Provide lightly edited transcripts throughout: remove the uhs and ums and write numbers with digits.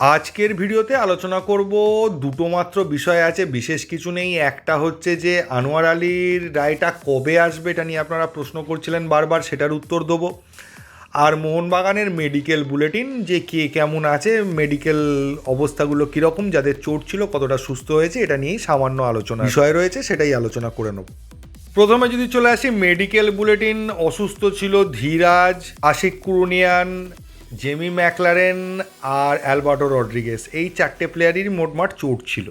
আজকের ভিডিওতে আলোচনা করব দুটো মাত্র বিষয় আছে, বিশেষ কিছু নেই। একটা হচ্ছে যে আনোয়ার আলীর রায়টা কবে আসবে, এটা নিয়ে আপনারা প্রশ্ন করছিলেন বারবার, সেটার উত্তর দেবো। আর মোহনবাগানের মেডিকেল বুলেটিন, যে কে কেমন আছে, মেডিকেল অবস্থাগুলো কীরকম, যাদের চোট ছিল কতটা সুস্থ হয়েছে, এটা নিয়েই সামান্য আলোচনা বিষয় রয়েছে, সেটাই আলোচনা করে নেব। প্রথমে যদি চলে আসি মেডিকেল বুলেটিন, অসুস্থ ছিল ধীরাজ, আশিক কুরুনিয়ান, জেমি ম্যাকলারেন আর অ্যালবার্টো রড্রিগেস। এই চারটে প্লেয়ারেরই মোটমাট চোট ছিল।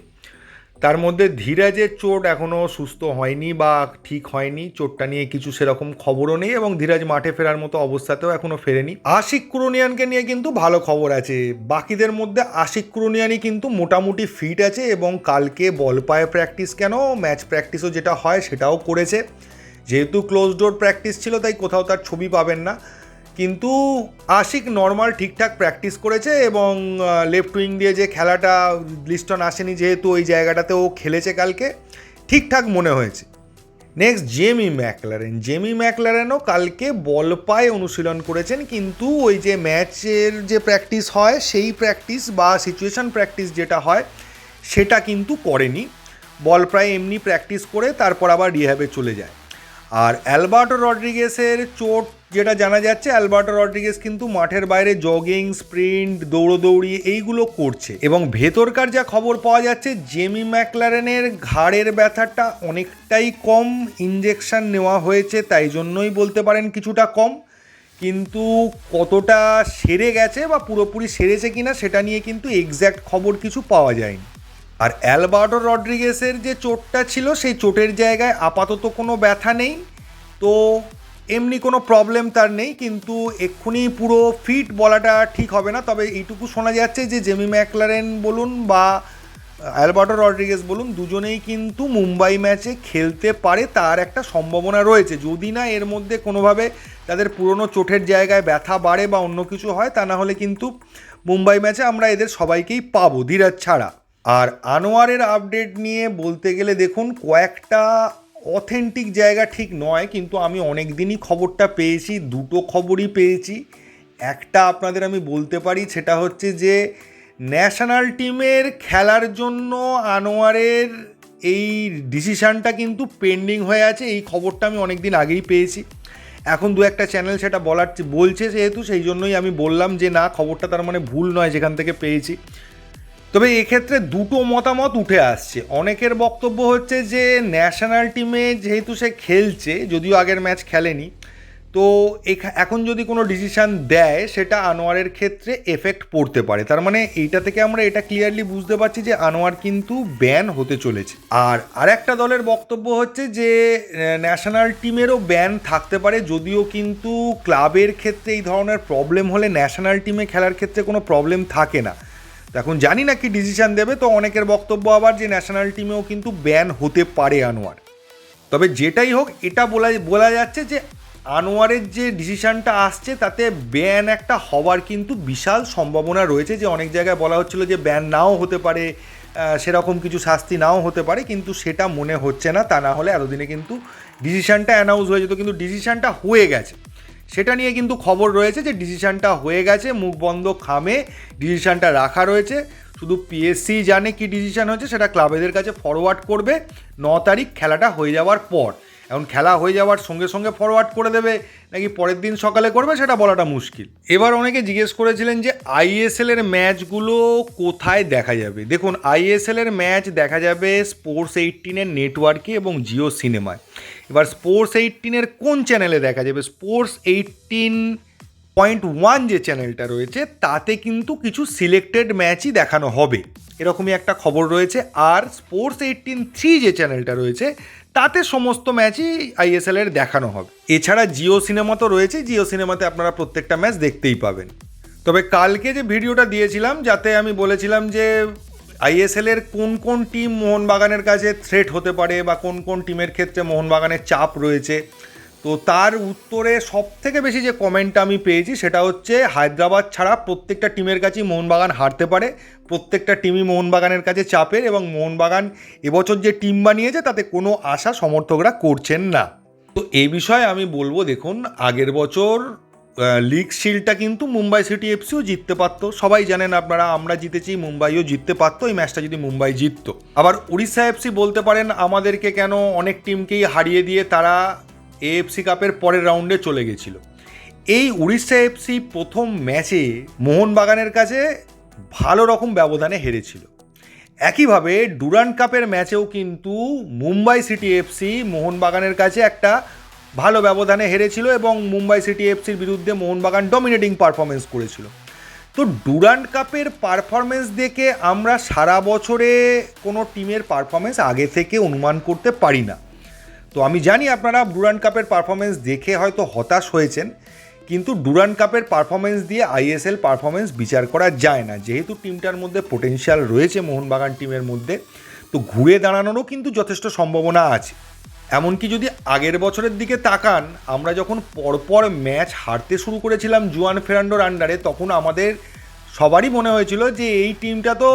তার মধ্যে ধীরাজের চোট এখনও সুস্থ হয়নি বা ঠিক হয়নি, চোটটা নিয়ে কিছু সেরকম খবরও নেই এবং ধীরাজ মাঠে ফেরার মতো অবস্থাতেও এখনও ফেরেনি। আশিক কুরুনিয়ানকে নিয়ে কিন্তু ভালো খবর আছে। বাকিদের মধ্যে আশিক কুরুনিয়ানই কিন্তু মোটামুটি ফিট আছে এবং কালকে বল পায়ে প্র্যাকটিস কেন, ম্যাচ প্র্যাকটিসও যেটা হয় সেটাও করেছে। যেহেতু ক্লোজ ডোর প্র্যাকটিস ছিল তাই কোথাও তার ছবি পাবেন না, কিন্তু আশিক নর্মাল ঠিকঠাক প্র্যাকটিস করেছে এবং লেফট উইং দিয়ে যে খেলাটা, লিস্টন আসেনি যেহেতু ওই জায়গাটাতে ও খেলেছে কালকে, ঠিকঠাক মনে হয়েছে। নেক্সট জেমি ম্যাকলারেনও কালকে বল পায়ে অনুশীলন করেছেন, কিন্তু ওই যে ম্যাচের যে প্র্যাকটিস হয় সেই প্র্যাকটিস বা সিচুয়েশন প্র্যাকটিস যেটা হয় সেটা কিন্তু করেনি। বল প্রায় এমনি প্র্যাকটিস করে তারপর আবার রিহ্যাবে চলে যায়। আর অ্যালবার্টো রড্রিগেসের চোট যেটা জানা যাচ্ছে, অ্যালবার্টো রড্রিগেস কিন্তু মাঠের বাইরে জগিং, স্প্রিন্ট, দৌড়োদৌড়ি এইগুলো করছে এবং ভেতরকার যা খবর পাওয়া যাচ্ছে, জেমি ম্যাকলারেনের ঘাড়ের ব্যথাটা অনেকটাই কম, ইঞ্জেকশন নেওয়া হয়েছে তাই জন্যই বলতে পারেন কিছুটা কম, কিন্তু কতটা সেরে গেছে বা পুরোপুরি সেরেছে কিনা সেটা নিয়ে কিন্তু এক্স্যাক্ট খবর কিছু পাওয়া যায়নি। আর অ্যালবার্টো রড্রিগেসের যে চোটটা ছিল সেই চোটের জায়গায় আপাতত কোনো ব্যথা নেই, তো এমনি কোনো প্রবলেম তার নেই, কিন্তু এক্ষুনি পুরো ফিট বলাটা ঠিক হবে না। তবে এইটুকু শোনা যাচ্ছে যে জেমি ম্যাকলারেন বলুন বা অ্যালবার্টো রড্রিগেস বলুন, দুজনেই কিন্তু মুম্বাই ম্যাচে খেলতে পারে, তার একটা সম্ভাবনা রয়েছে। যদি না এর মধ্যে কোনোভাবে তাদের পুরনো চোটের জায়গায় ব্যথা বাড়ে বা অন্য কিছু হয়, তা না হলে কিন্তু মুম্বাই ম্যাচে আমরা এদের সবাইকেই পাবো ধীরাজ ছাড়া। আর আনোয়ারের আপডেট নিয়ে বলতে গেলে দেখুন, কয়েকটা অথেন্টিক জায়গা ঠিক নয়, কিন্তু আমি অনেক দিনই খবরটা পেয়েছি, দুটো খবরই পেয়েছি। একটা আপনাদের আমি বলতে পারি, সেটা হচ্ছে যে ন্যাশনাল টিমের খেলার জন্য আনোয়ারের এই ডিসিশানটা কিন্তু পেন্ডিং হয়ে আছে। এই খবরটা আমি অনেক দিন আগেই পেয়েছি, এখন দু একটা চ্যানেল সেটা বলছে, যেহেতু সেই জন্যই আমি বললাম যে না, খবরটা তার মানে ভুল নয় যেখান থেকে পেয়েছি। তবে এক্ষেত্রে দুটো মতামত উঠে আসছে। অনেকের বক্তব্য হচ্ছে যে ন্যাশনাল টিমে যেহেতু সে খেলছে, যদিও আগের ম্যাচ খেলেনি, তো এখন যদি কোনো ডিসিশান দেয় সেটা আনোয়ারের ক্ষেত্রে এফেক্ট পড়তে পারে। তার মানে এইটা থেকে আমরা এটা ক্লিয়ারলি বুঝতে পারছি যে আনোয়ার কিন্তু ব্যান হতে চলেছে। আর আরেকটা দলের বক্তব্য হচ্ছে যে ন্যাশনাল টিমেরও ব্যান থাকতে পারে, যদিও কিন্তু ক্লাবের ক্ষেত্রে এই ধরনের প্রবলেম হলে ন্যাশনাল টিমে খেলার ক্ষেত্রে কোনো প্রবলেম থাকে না। এখন জানি না কি ডিসিশান দেবে, তো অনেকের বক্তব্য আবার যে ন্যাশনাল টিমেও কিন্তু ব্যান হতে পারে আনোয়ার। তবে যেটাই হোক, এটা বলা যাচ্ছে যে আনোয়ারের যে ডিসিশানটা আসছে তাতে ব্যান একটা হওয়ার কিন্তু বিশাল সম্ভাবনা রয়েছে। যে অনেক জায়গায় বলা হচ্ছিল যে ব্যান নাও হতে পারে, সেরকম কিছু শাস্তি নাও হতে পারে, কিন্তু সেটা মনে হচ্ছে না। তা না হলে এতদিনে কিন্তু ডিসিশানটা অ্যানাউন্স হয়ে যেত, কিন্তু ডিসিশানটা হয়ে গেছে, সেটা নিয়ে কিন্তু খবর রয়েছে যে ডিসিশানটা হয়ে গেছে, মুখ বন্ধ খামে ডিসিশানটা রাখা রয়েছে। শুধু পিএসসি জানে কি ডিসিশান হয়েছে, সেটা ক্লাবেদের কাছে ফরওয়ার্ড করবে 9 তারিখ খেলাটা হয়ে যাওয়ার পর। এখন খেলা হয়ে যাওয়ার সঙ্গে সঙ্গে ফরওয়ার্ড করে দেবে নাকি পরের দিন সকালে করবে সেটা বলাটা মুশকিল। এবার অনেকে জিজ্ঞেস করেছিলেন যে আইএসএলের ম্যাচগুলো কোথায় দেখা যাবে। দেখুন, আইএসএলের ম্যাচ দেখা যাবে স্পোর্টস 18-এর নেটওয়ার্কে এবং জিও সিনেমায়। এবার স্পোর্টস 18-এর কোন চ্যানেলে দেখা যাবে, স্পোর্টস 18.1 যে চ্যানেলটা রয়েছে তাতে কিন্তু কিছু সিলেক্টেড ম্যাচই দেখানো হবে, এরকমই একটা খবর রয়েছে। আর স্পোর্টস 18.3 যে চ্যানেলটা রয়েছে তাতে সমস্ত ম্যাচই আইএসএলের দেখানো হবে। এছাড়া জিও সিনেমা তো রয়েছে, জিও সিনেমাতে আপনারা প্রত্যেকটা ম্যাচ দেখতেই পাবেন। তবে কালকে যে ভিডিওটা দিয়েছিলাম, যাতে আমি বলেছিলাম যে আইএসএলের কোন কোন টিম মোহনবাগানের কাছে থ্রেট হতে পারে বা কোন কোন টিমের ক্ষেত্রে মোহনবাগানের চাপ রয়েছে, তো তার উত্তরে সবথেকে বেশি যে কমেন্টটা আমি পেয়েছি সেটা হচ্ছে হায়দ্রাবাদ ছাড়া প্রত্যেকটা টিমের কাছেই মোহনবাগান হারতে পারে, প্রত্যেকটা টিমই মোহনবাগানের কাছে চাপের, এবং মোহনবাগান এবছর যে টিম বানিয়েছে তাতে কোনো আশা সমর্থকরা করছেন না। তো এই বিষয়ে আমি বলবো, দেখুন, আগের বছর লিগ শিল্ডটা কিন্তু মুম্বাই সিটি এফসিও জিততে পারতো, সবাই জানেন আপনারা, আমরা জিতেছি, মুম্বাইও জিততে পারতো এই ম্যাচটা যদি মুম্বাই জিততো। আবার উড়িষ্যা এফসি বলতে পারেন আমাদেরকে কেন অনেক টিমকেই হারিয়ে দিয়ে তারা এএফসি কাপের পরের রাউন্ডে চলে গেছিল। এই উড়িষ্যা এফসি প্রথম ম্যাচে মোহনবাগানের কাছে ভালো রকম ব্যবধানে হেরেছিল। একইভাবে ডুরান্ড কাপের ম্যাচেও কিন্তু মুম্বাই সিটি এফসি মোহনবাগানের কাছে একটা ভালো ব্যবধানে হেরেছিল এবং মুম্বাই সিটি এফসির বিরুদ্ধে মোহনবাগান ডমিনেটিং পারফরমেন্স করেছিল। তো ডুরান্ড কাপের পারফরমেন্স দেখে আমরা সারা বছরে কোনো টিমের পারফরমেন্স আগে থেকে অনুমান করতে পারি না। তো আমি জানি আপনারা ডুরান্ড কাপের পারফরমেন্স দেখে হয়তো হতাশ হয়েছেন, কিন্তু ডুরান্ড কাপের পারফরমেন্স দিয়ে আইএসএল পারফরমেন্স বিচার করা যায় না। যেহেতু টিমটার মধ্যে পোটেনশিয়াল রয়েছে মোহনবাগান টিমের মধ্যে, তো ঘুরে দাঁড়ানোরও কিন্তু যথেষ্ট সম্ভাবনা আছে। এমনকি যদি আগের বছরের দিকে তাকান, আমরা যখন পরপর ম্যাচ হারতে শুরু করেছিলাম জুয়ান ফেরান্ডোর আন্ডারে, তখন আমাদের সবারই মনে হয়েছিল যে এই টিমটা তো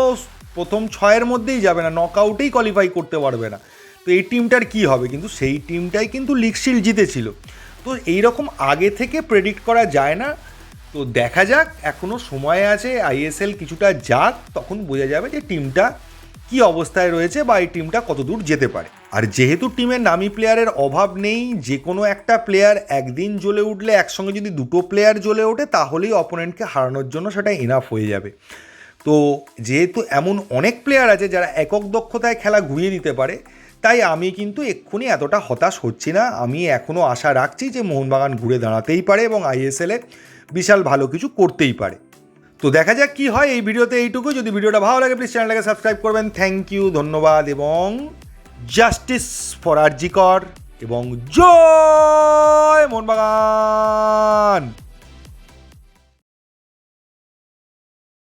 প্রথম 6-এর মধ্যেই যাবে না, নকআউটেই কোয়ালিফাই করতে পারবে না, তো এই টিমটার কি হবে। কিন্তু সেই টিমটাই কিন্তু লিগ শিল্ড জিতেছিল। তো এইরকম আগে থেকে প্রেডিক্ট করা যায় না। তো দেখা যাক, এখনও সময় আছে, আইএসএল কিছুটা যাক, তখন বোঝা যাবে যে টিমটা কি অবস্থায় রয়েছে বা এই টিমটা কতদূর যেতে পারে। আর যেহেতু টিমের নামী প্লেয়ারের অভাব নেই, যে কোনো একটা প্লেয়ার একদিন জ্বলে উঠলে, একসঙ্গে যদি দুটো প্লেয়ার জ্বলে ওঠে তাহলেই অপোনেন্টকে হারানোর জন্য সেটা ইনাফ হয়ে যাবে। তো যেহেতু এমন অনেক প্লেয়ার আছে যারা একক দক্ষতায় খেলা ঘুরিয়ে দিতে পারে, তাই আমি কিন্তু এক্ষুনি এতটা হতাশ হচ্ছি না। আমি এখনও আশা রাখছি যে মোহনবাগান ঘুরে দাঁড়াতেই পারে এবং আইএসএলে বিশাল ভালো কিছু করতেই পারে। তো দেখা যাক কি হয়। এই ভিডিওতে এইটুকু। যদি ভিডিওটা ভালো লাগে প্লিজ চ্যানেলটাকে সাবস্ক্রাইব করবেন। থ্যাংক ইউ, ধন্যবাদ, এবং জাস্টিস ফর আরজি কর এবং জয় মোহনবাগান।